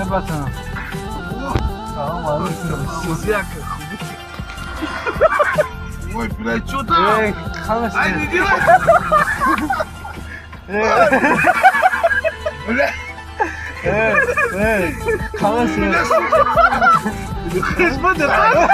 пацан. Tamam alırsın. Sesi yakın. Ой, блядь, что там? Kalmasın. Ай, не делай! Блядь, Kalmasın. смотри, так!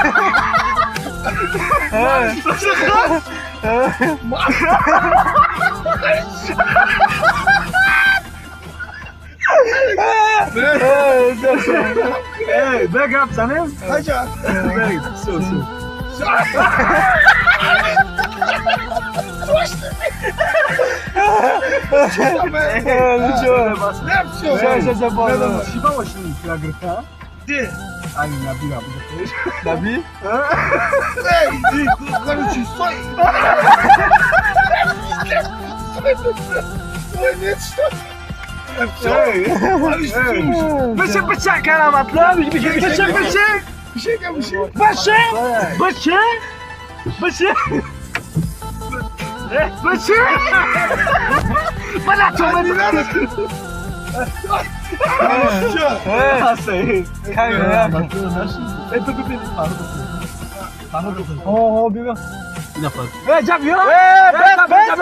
Back up sana. Hacı! Все, все. Ничего. Не все! Сейчас забавно. Съебала что ли, я говорю, а? Где? А, не, набира, будешь. Наби? Эй, иди, короче, стой! Ой, нет, что? Все, Bıçak bıçak karamatlı. Bıçak bıçak. bir şey gelmiş. Bıçak. Bıçak. Bıçak. Bıçak. Bana çömeli. Nasıl? Kanka ya. Ben yapıyor. Ben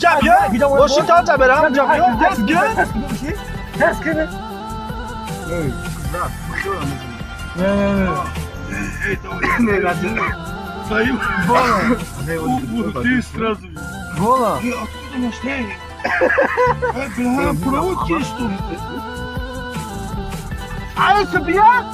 yapıyor. Boşu tam da beraber yapıyor. Ters gibi. Ne lazım? Sayın. Ты сразу. Гола. Ты откуда мышление? Провод есть, что ли? Ay sıbıya.